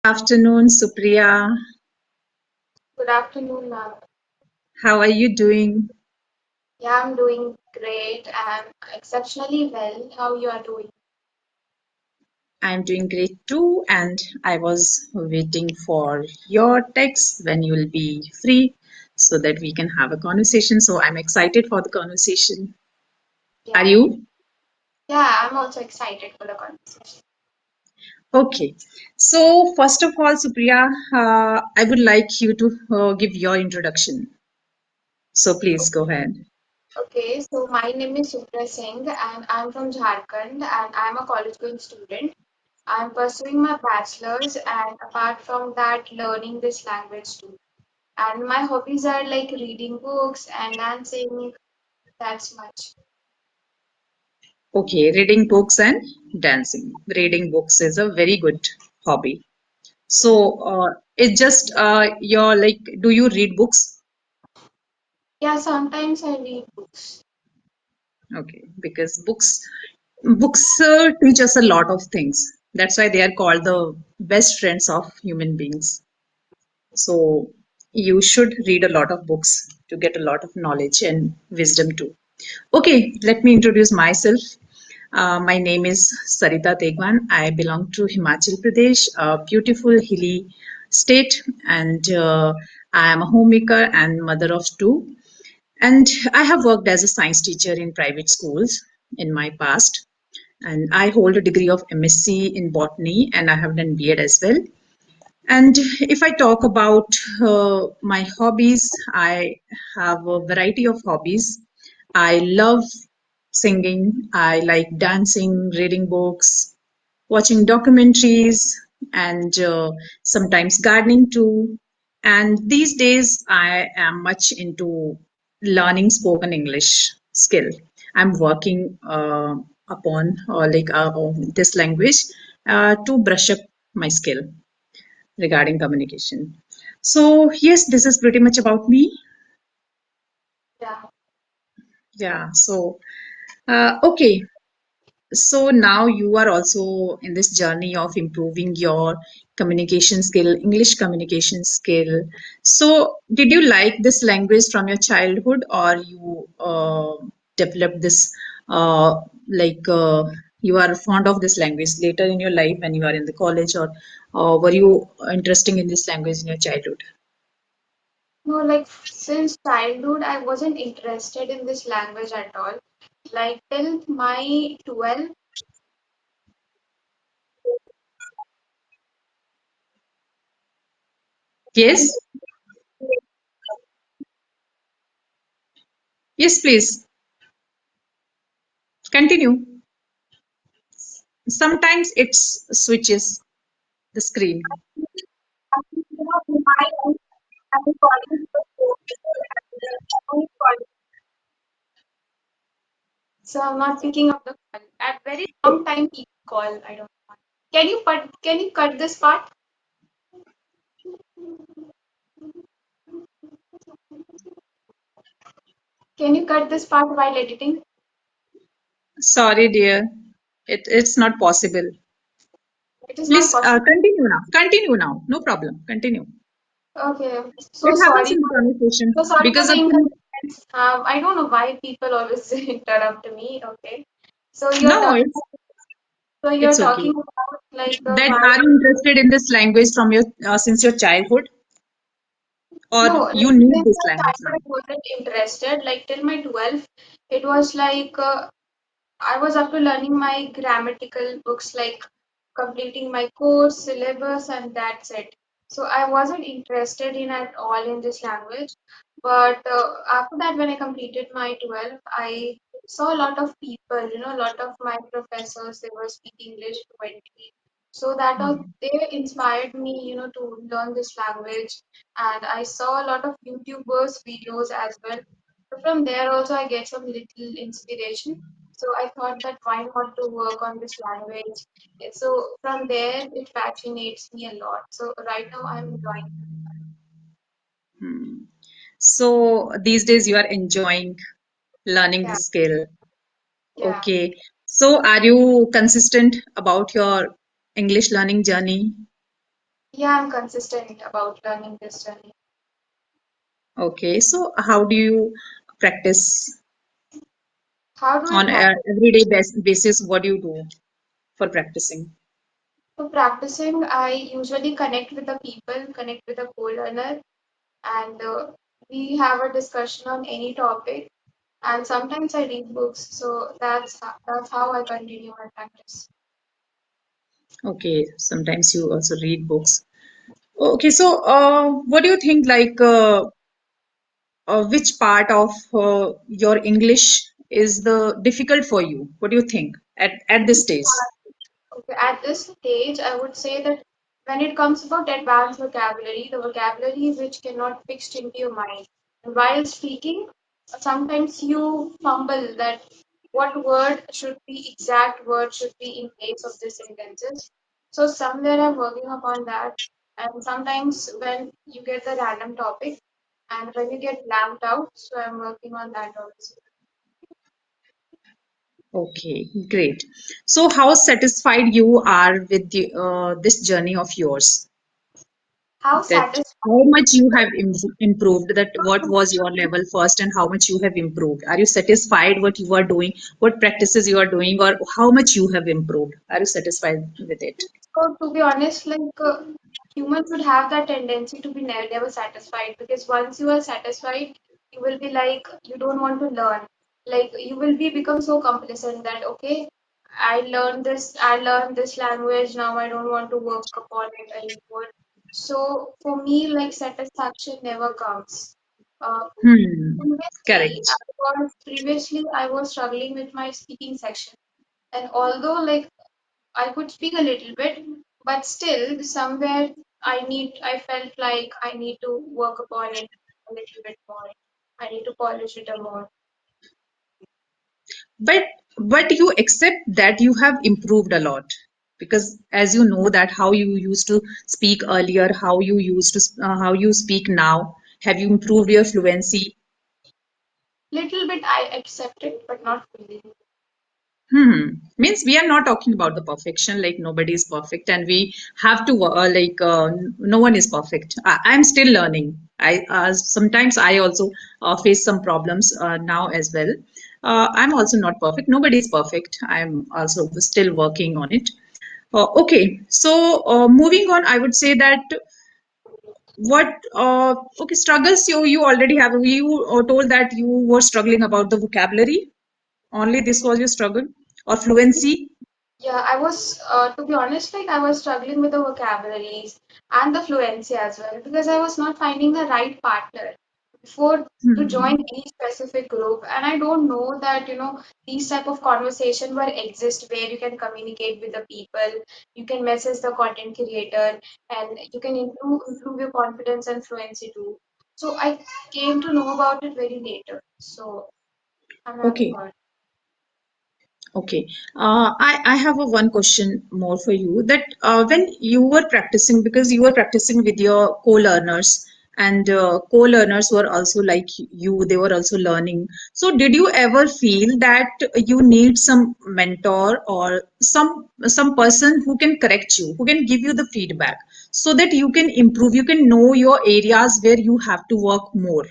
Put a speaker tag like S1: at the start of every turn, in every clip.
S1: Afternoon, Supriya.
S2: Good afternoon, ma'am.
S1: How are you doing?
S2: Yeah, I'm doing great. I'm exceptionally well. How you are doing?
S1: I'm doing great too, and I was waiting for your text when you will be free so that we can have a conversation. So I'm excited for the conversation. Are
S2: Yeah.
S1: you?
S2: Yeah, I'm also excited for the conversation.
S1: Okay. So, first of all, Supriya, I would like you to give your introduction. So, please go ahead.
S2: Okay, so my name is Supriya Singh and I'm from Jharkhand and I'm a college going student. I'm pursuing my bachelor's and apart from that, learning this language too. And my hobbies are like reading books and dancing. That's much.
S1: Okay, reading books and dancing. Reading books is a very good hobby.
S2: Yeah.
S1: So it's just your like, do you read books?
S2: Yeah, sometimes I read books.
S1: Okay, because books teach us a lot of things. That's why they are called the best friends of human beings. So you should read a lot of books to get a lot of knowledge and wisdom too. Okay, let me introduce myself. My name is Sarita Tegwan. I belong to Himachal Pradesh, a beautiful hilly state, and I am a homemaker and mother of two. And I have worked as a science teacher in private schools in my past. And I hold a degree of MSc in botany, and I have done B.Ed as well. And if I talk about my hobbies, I have a variety of hobbies. I love singing, I like dancing, reading books, watching documentaries, and sometimes gardening too. And these days, I am much into learning spoken English skill. I'm working upon this language to brush up my skill regarding communication. So, yes, this is pretty much about me.
S2: Yeah.
S1: Yeah. So, okay. So now you are also in this journey of improving your communication skill, English communication skill. So, did you like this language from your childhood, or you developed this like you are fond of this language later in your life when you are in the college, or were you interested in this language in your childhood?
S2: No, like since childhood, I wasn't interested in this language at all. Like till my 12th,
S1: Yes. Yes, please continue. Sometimes it switches the screen.
S2: so I'm not picking up the call. At very long time people call. I don't know. Can you cut this part? Can you cut this part while editing?
S1: Sorry, dear. It's not possible.
S2: It is not
S1: Please
S2: possible.
S1: continue now. Continue now. No problem. Continue.
S2: Okay.
S1: It
S2: So
S1: happens
S2: sorry.
S1: in the
S2: So
S1: conversation
S2: sorry for
S1: because
S2: the
S1: of the.
S2: inconvenience. I don't know why people always interrupt me. Okay. So you're
S1: No,
S2: talking. So you're
S1: it's
S2: talking
S1: okay.
S2: about like
S1: That
S2: why.
S1: are you interested in this language from your since your childhood, or
S2: No, like
S1: you need
S2: since
S1: this
S2: my
S1: language
S2: childhood,
S1: now?
S2: I wasn't interested. Like till my 12th, it was like I was up to learning my grammatical books, like completing my course, syllabus, and that's it. So I wasn't interested in at all in this language. But after that, when I completed my 12th, I saw a lot of people, a lot of my professors, they were speaking English fluently. So that
S1: Hmm.
S2: they inspired me, to learn this language. And I saw a lot of YouTubers videos as well. So from there also I get some little inspiration. So I thought that why not to work on this language. So from there it fascinates me a lot. So right now I'm enjoying.
S1: Hmm. So these days you are enjoying learning
S2: Yeah,
S1: this skill.
S2: yeah.
S1: Okay. So are you consistent about your English learning journey?
S2: Yeah, I'm consistent about learning this journey.
S1: Okay, so how do you practice
S2: How do I
S1: on
S2: practice?
S1: a everyday basis? What do you do for practicing?
S2: For practicing, I usually connect with the people, connect with the co-learner, and we have a discussion on any topic. And sometimes I read books, so that's how I continue my practice.
S1: Okay, sometimes you also read books. Okay, so what do you think? Which part of your English is the difficult for you? What do you think at this stage?
S2: Okay, at this stage, I would say that when it comes about advanced vocabulary, the vocabulary which cannot fixed into your mind. And while speaking, sometimes you fumble that what word should be exact word should be in place of these sentences. So somewhere I'm working upon that. And sometimes when you get the random topic and when you get blanked out, so I'm working on that also.
S1: Okay, great. So, how satisfied you are with this journey of yours?
S2: How
S1: That
S2: satisfying.
S1: how much you have improved? That what was your level first, and how much you have improved? Are you satisfied what you are doing? What practices you are doing, or how much you have improved? Are you satisfied with it?
S2: So to be honest, humans would have that tendency to be never satisfied because once you are satisfied, you will be like you don't want to learn. Like you will be become so complacent that okay, I learned this language, now I don't want to work upon it anymore. So for me, like satisfaction never comes.
S1: Hmm.
S2: Previously,
S1: Correct.
S2: I was struggling with my speaking section, and although like I could speak a little bit, but still somewhere I felt like I need to work upon it a little bit more. I need to polish it a more.
S1: but but you accept that you have improved a lot, because as you know that how you used to speak earlier, how you used to how you speak now, have you improved your fluency?
S2: Little bit I accept it, but not fully.
S1: Means we are not talking about the perfection, like nobody is perfect and we have to no one is perfect. I'm still learning. I sometimes I also face some problems now as well. I'm also not perfect, nobody is perfect, I'm also still working on it. Okay, so moving on, I would say that what okay, struggles you already have. You told that you were struggling about the vocabulary, only this was your struggle, or fluency?
S2: Yeah, to be honest, like I was struggling with the vocabularies and the fluency as well because I was not finding the right partner before to join
S1: Hmm.
S2: any specific group. And I don't know that, these type of conversation where exist where you can communicate with the people, you can message the content creator, and you can improve your confidence and fluency too. So I came to know about it very later. So I'm happy
S1: Okay,
S2: for it.
S1: okay. I have a one question more for you. That when you were practicing, because you were practicing with your co-learners, and co-learners were also like you, they were also learning. So, did you ever feel that you need some mentor or some person who can correct you, who can give you the feedback, so that you can improve, you can know your areas where you have to work more?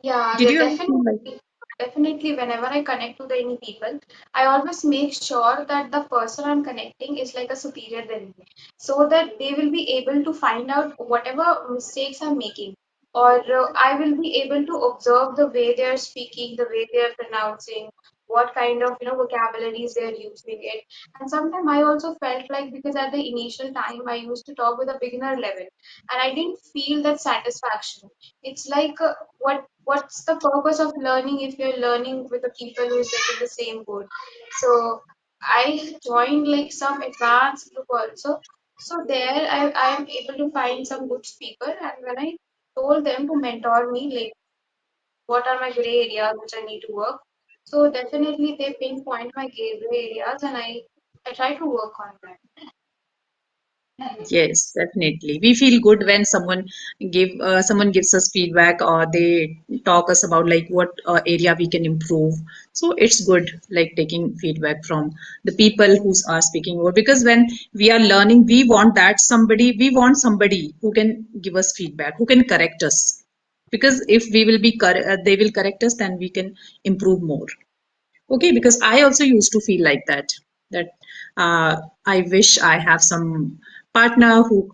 S2: Yeah,
S1: Did you ever feel like?
S2: definitely. Definitely, whenever I connect to the any people, I always make sure that the person I'm connecting is like a superior than me, so that they will be able to find out whatever mistakes I'm making, or I will be able to observe the way they are speaking, the way they are pronouncing, what kind of vocabularies they are using it. And sometimes I also felt like because at the initial time I used to talk with a beginner level, and I didn't feel that satisfaction. It's like what's the purpose of learning if you're learning with the people who is getting the same goal. So I joined like some advanced group also. So there I am able to find some good speaker, and when I told them to mentor me, like what are my gray areas which I need to work, so definitely they pinpoint my gray areas, and I try to work on that.
S1: Yes, definitely. We feel good when someone gives us feedback, or they talk us about like what area we can improve. So it's good like taking feedback from the people who are speaking over, because when we are learning, we want somebody who can give us feedback, who can correct us. Because if we will be they will correct us, then we can improve more. Okay, because I also used to feel like that I wish I have some partner who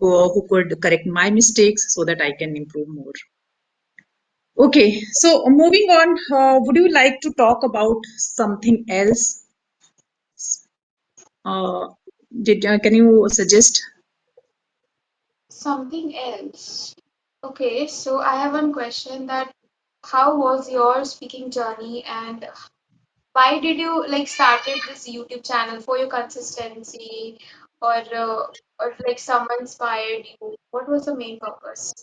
S1: could correct my mistakes so that I can improve more. Okay, so moving on, would you like to talk about something else? Uh, can you suggest?
S2: Something else. Okay, so I have one question that how was your speaking journey and why did you like started this YouTube channel for your consistency or like someone inspired you? What was the main purpose?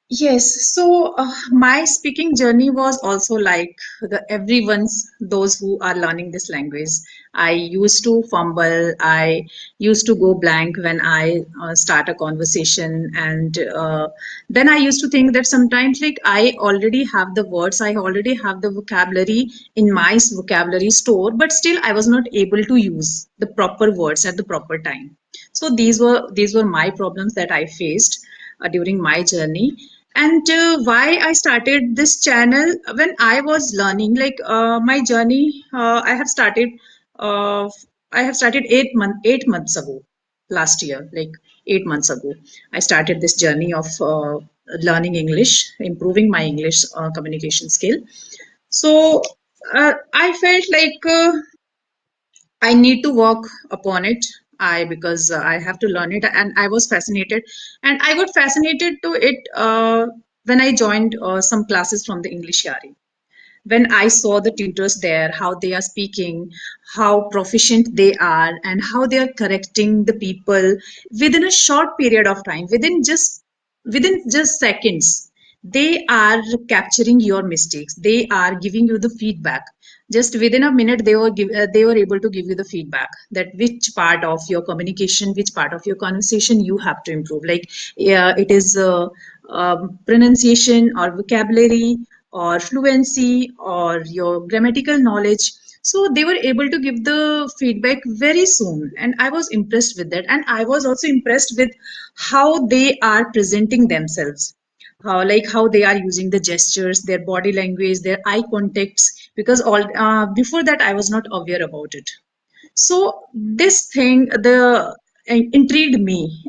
S1: Yes, so my speaking journey was also like the everyone's, those who are learning this language. I used to fumble, I used to go blank when I start a conversation, and then I used to think that sometimes like I already have the words, I already have the vocabulary in my vocabulary store, but still I was not able to use the proper words at the proper time. So these were my problems that I faced during my journey. And why I started this channel when I was learning, like my journey, uh, I have started 8 months ago, last year, like 8 months ago. I started this journey of learning English, improving my English communication skill. So I felt like I need to work upon it. I because I have to learn it, and I was fascinated, and I got fascinated to it when I joined some classes from the English Yari. When I saw the tutors there, how they are speaking, how proficient they are, and how they are correcting the people within a short period of time, within just seconds, they are capturing your mistakes. They are giving you the feedback. Just within a minute, they were able to give you the feedback that which part of your communication, which part of your conversation you have to improve. Like, yeah, it is pronunciation or vocabulary or fluency or your grammatical knowledge. So they were able to give the feedback very soon, and I was impressed with that. And I was also impressed with how they are presenting themselves, how they are using the gestures, their body language, their eye contacts, because all before that I was not aware about it. So this thing the intrigued me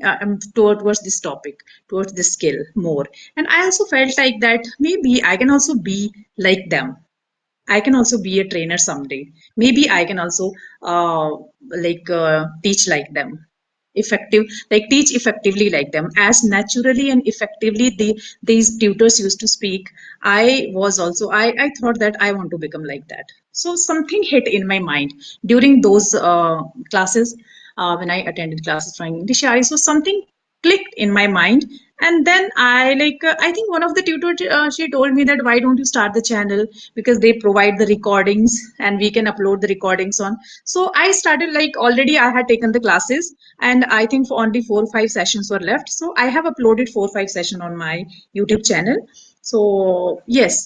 S1: towards this topic, towards this skill more. And I also felt like that maybe I can also be like them. I can also be a trainer someday. Maybe I can also teach like them, effective, like teach effectively like them, as naturally and effectively these tutors used to speak. I thought that I want to become like that. So something hit in my mind during those classes, when I attended classes from English. So something clicked in my mind, and then I think one of the tutors, she told me that why don't you start the channel, because they provide the recordings and we can upload the recordings on. So I started, like already I had taken the classes, and I think for only 4 or 5 sessions were left, so I have uploaded 4 or 5 sessions on my YouTube channel. So yes,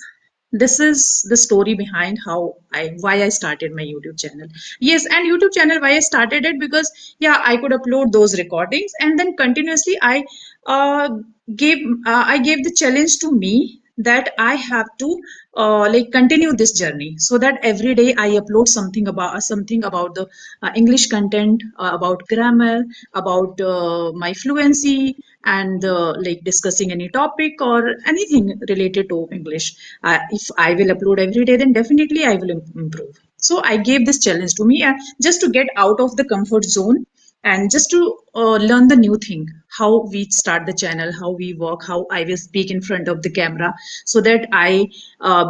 S1: this is the story behind how I why I started my YouTube channel. Yes, and YouTube channel, why I started it, because yeah, I could upload those recordings, and then continuously uh, I gave the challenge to me that I have to continue this journey, so that every day I upload something about the English content, about grammar, about my fluency, and like discussing any topic or anything related to English. If I will upload every day, then definitely I will improve. So I gave this challenge to me, just to get out of the comfort zone, and just to learn the new thing, how we start the channel, how we work, how I will speak in front of the camera, so that I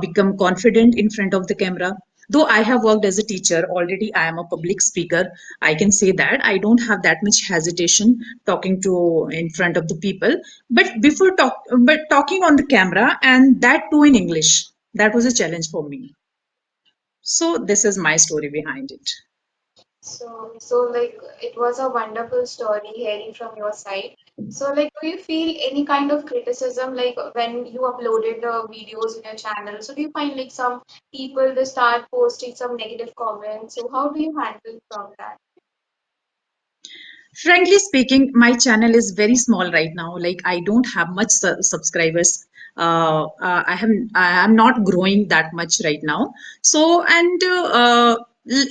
S1: become confident in front of the camera. Though I have worked as a teacher already, I am a public speaker. I can say that I don't have that much hesitation talking to in front of the people. But talking on the camera, and that too in English, that was a challenge for me. So this is my story behind it.
S2: So like it was a wonderful story hearing from your side. So like, do you feel any kind of criticism like when you uploaded the videos in your channel? So do you find like some people they start posting some negative comments? So how do you handle from that?
S1: Frankly speaking, my channel is very small right now. Like I don't have much subscribers. I am not growing that much right now. So and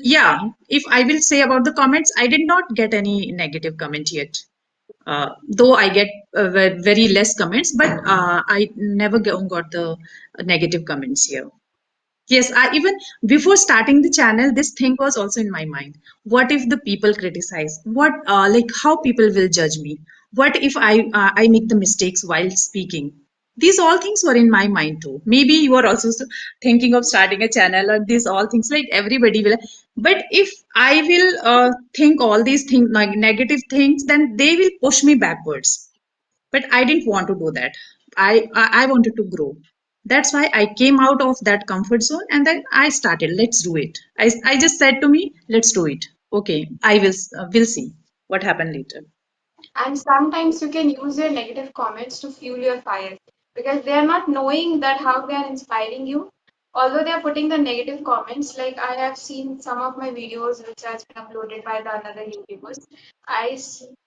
S1: yeah, if I will say about the comments, I did not get any negative comment yet. Though I get very less comments, but I never got the negative comments here. Yes, I even before starting the channel, this thing was also in my mind. What if the people criticize? What like how people will judge me? What if I make the mistakes while speaking? These all things were in my mind too. Maybe you are also thinking of starting a channel, or these all things like everybody will. But if I will think all these things like negative things, then they will push me backwards, but I didn't want to do that. I wanted to grow. That's why I came out of that comfort zone, and then I started, let's do it. I just said to me, let's do it. Okay, I will see what happened later.
S2: And sometimes you can use your negative comments to fuel your fire because they are not knowing that how they are inspiring you. Although they are putting the negative comments, like I have seen some of my videos which has been uploaded by the another YouTubers.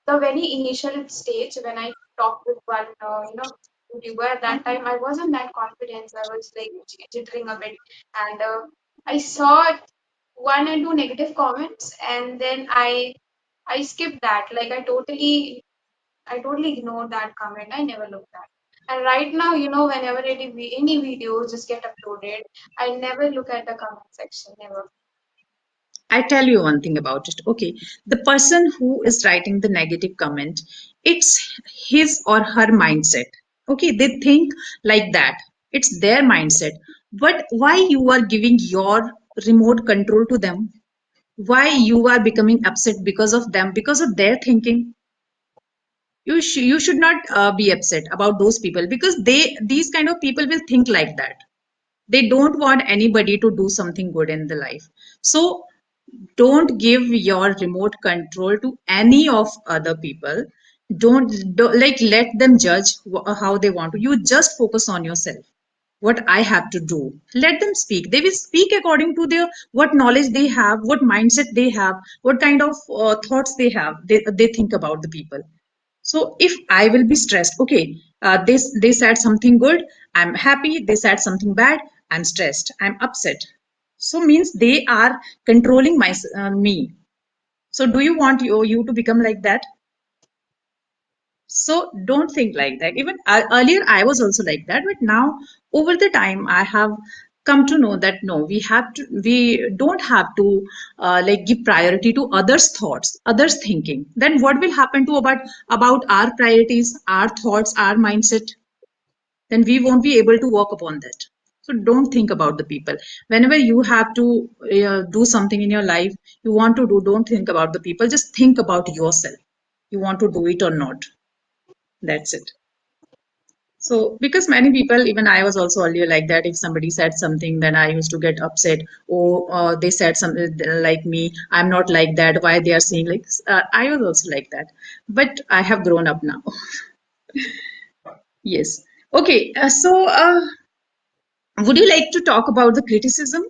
S2: The very initial stage when I talked with one, YouTuber at that time, I wasn't that confident. I was like jittering a bit, and I saw one and two negative comments, and then I skipped that. Like I totally ignored that comment. I never looked at. And right now, whenever any videos just get uploaded, I never look at the comment section. Never.
S1: I tell you one thing about it. Okay, the person who is writing the negative comment, it's his or her mindset. Okay, they think like that. It's their mindset. But why you are giving your remote control to them? Why you are becoming upset because of them, because of their thinking? You should not be upset about those people, because these kind of people will think like that. They don't want anybody to do something good in the life. So don't give your remote control to any of other people. Don't like let them judge how they want to. You just focus on yourself. What I have to do, let them speak. They will speak according to their what knowledge they have, what mindset they have, what kind of thoughts they have. They think about the people. So if I will be stressed, okay, they said something good, I'm happy. They said something bad, I'm stressed, I'm upset. So means they are controlling me. So do you want you to become like that? So don't think like that. Even earlier, I was also like that, but now over the time, I have come to know that no, we don't have to like give priority to others' thoughts, others' thinking. Then what will happen to about our priorities, our thoughts, our mindset? Then we won't be able to work upon that. So don't think about the people. Whenever you have to do something in your life, you want to do, don't think about the people. Just think about yourself. You want to do it or not. That's it. So, because many people, even I was also earlier like that. If somebody said something, then I used to get upset. Oh, they said something like me. I'm not like that. Why they are saying like? I was also like that. But I have grown up now. Yes. Okay. Would you like to talk about the criticism?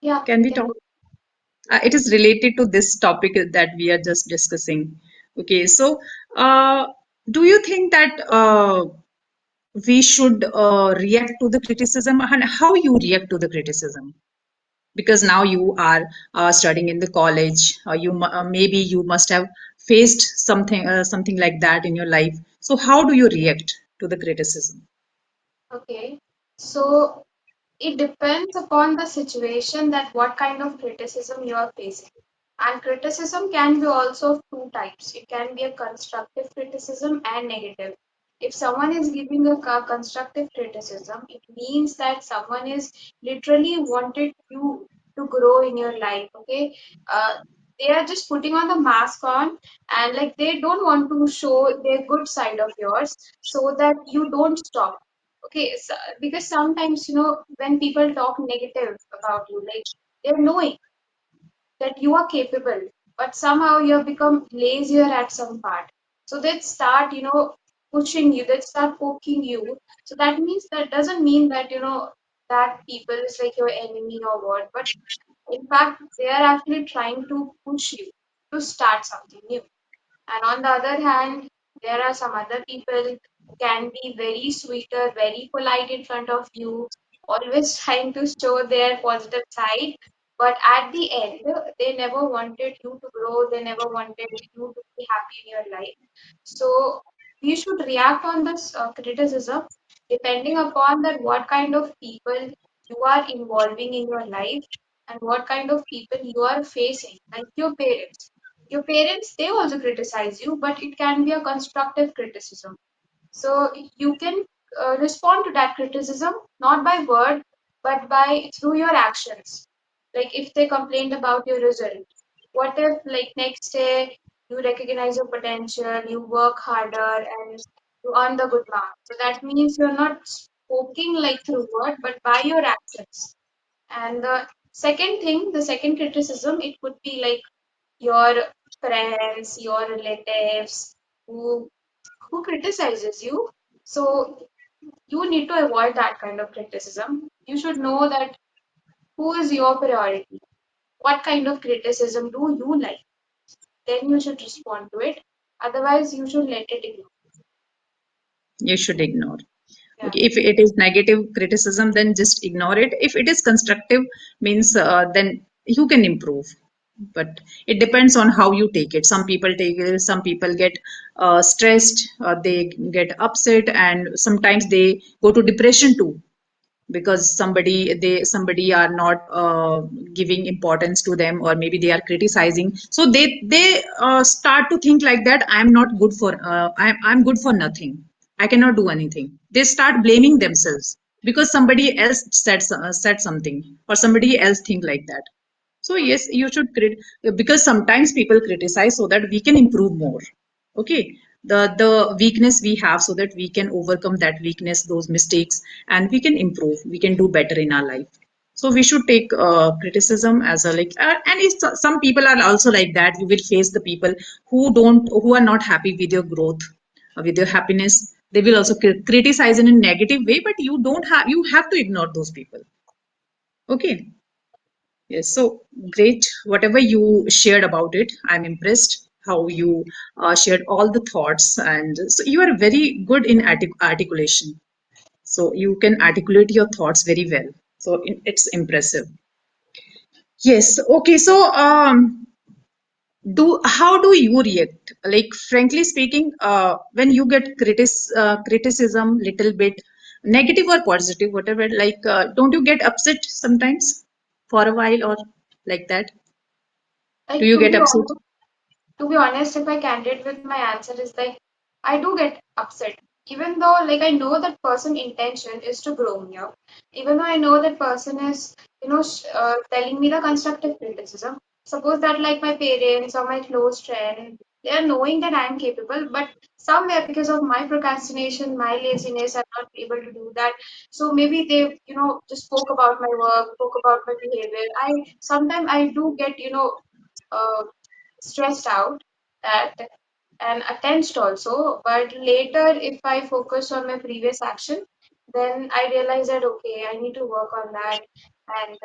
S2: Yeah,
S1: Can
S2: we
S1: we
S2: can
S1: talk?
S2: do.
S1: It is related to this topic that we are just discussing. Okay. So, uh, do you think that we should react to the criticism, and how you react to the criticism? Because now you are studying in the college, maybe you must have faced something like that in your life. So how do you react to the criticism?
S2: Okay. So it depends upon the situation that what kind of criticism you are facing. And criticism can be also of two types. It can be a constructive criticism and negative. If someone is giving a constructive criticism, it means that someone is literally wanted you to grow in your life. Okay, uh, they are just putting on the mask on, and like they don't want to show their good side of yours so that you don't stop. Okay, so, because sometimes when people talk negative about you, like they're knowing that you are capable, but somehow you have become lazier at some part. So they start, pushing you, they start poking you. So that means, that doesn't mean that, that people is like your enemy or what, but in fact, they are actually trying to push you to start something new. And on the other hand, there are some other people who can be very sweeter, very polite in front of you, always trying to show their positive side. But at the end, they never wanted you to grow, they never wanted you to be happy in your life. So we should react on this criticism depending upon that what kind of people you are involving in your life and what kind of people you are facing, like your parents. Your parents, they also criticize you, but it can be a constructive criticism. So you can respond to that criticism not by word, but by through your actions. Like if they complained about your result, what if like next day you recognize your potential, you work harder, and you earn the good mark. So that means you're not speaking like through word, but by your actions. And the second thing, the second criticism, it could be like your friends, your relatives who criticizes you. So you need to avoid that kind of criticism. You should know that who is your priority. What kind of criticism do you like? Then you should respond to it. Otherwise, you should let it ignore.
S1: You should ignore.
S2: Yeah.
S1: Okay, if it is negative criticism, then just ignore it. If it is constructive, means then you can improve. But it depends on how you take it. Some people take it, some people get stressed, they get upset, and sometimes they go to depression too, because somebody are not giving importance to them, or maybe they are criticizing, so they start to think like that, I'm not good for I'm good for nothing, I cannot do anything. They start blaming themselves because somebody else said something, or somebody else think like that. So
S2: Hmm.
S1: yes, you should because sometimes people criticize so that we can improve more. Okay, the weakness we have, so that we can overcome that weakness, those mistakes, and we can improve. We can do better in our life. So we should take criticism as a like, and if some people are also like that, you will face the people who are not happy with your growth, with your happiness. They will also criticize in a negative way, but you have to ignore those people. Okay. Yes, so great. Whatever you shared about it, I'm impressed how you shared all the thoughts, and so you are very good in articulation. So you can articulate your thoughts very well. So it's impressive. Yes. Okay. So do how do you react? Like frankly speaking, when you get criticism, little bit negative or positive, whatever. Like, don't you get upset sometimes for a while, or like that? Do
S2: Like
S1: you get upset?
S2: to be honest, if I candid with my answer is like I do get upset. Even though like I know that person intention is to grow me up. Even though I know that person is, telling me the constructive criticism. Suppose that like my parents or my close friend, they are knowing that I am capable, but somewhere because of my procrastination, my laziness, I'm not able to do that. So maybe they, just spoke about my work, spoke about my behavior. I sometimes I do get, uh, stressed out that and tensed also, but later if I focus on my previous action, then I realize that okay, I need to work on that, and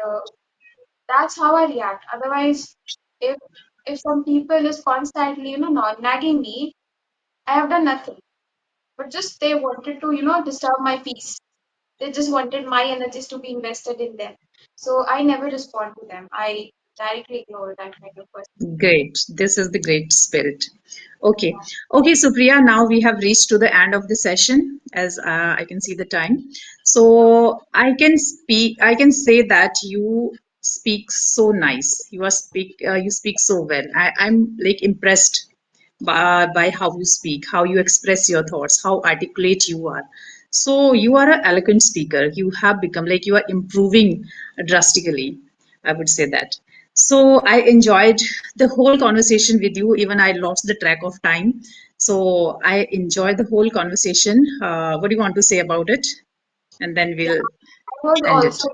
S2: that's how I react. Otherwise, if some people is constantly not nagging me, I have done nothing, but just they wanted to disturb my peace. They just wanted my energies to be invested in them, so I never respond to them. I directly ignore that kind of person.
S1: Great. This is the great spirit. Okay. Okay, Supriya, now we have reached to the end of the session, as I can see the time. So I can say that you speak so nice. You speak so well. I'm like impressed by how you speak, how you express your thoughts, how articulate you are. So you are an eloquent speaker. You have become like you are improving drastically. I would say that. So I enjoyed the whole conversation with you. Even I lost the track of time. So I enjoyed the whole conversation. What do you want to say about it? And then
S2: Yeah,
S1: we'll
S2: I was
S1: end it.
S2: also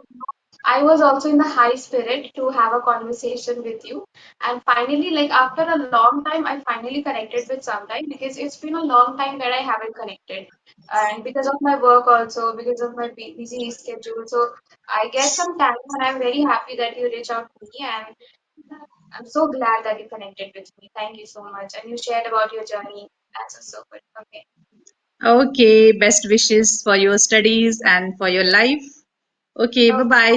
S2: I was also in the high spirit to have a conversation with you. And finally, like after a long time, I finally connected with sometime because it's been a long time that I haven't connected. And because of my work also, because of my busy schedule. So I get some time and I'm very happy that you reach out to me. And I'm so glad that you connected with me. Thank you so much. And you shared about your journey. That's just so good. Okay.
S1: Okay, best wishes for your studies and for your life. Okay, bye
S2: Okay.
S1: bye.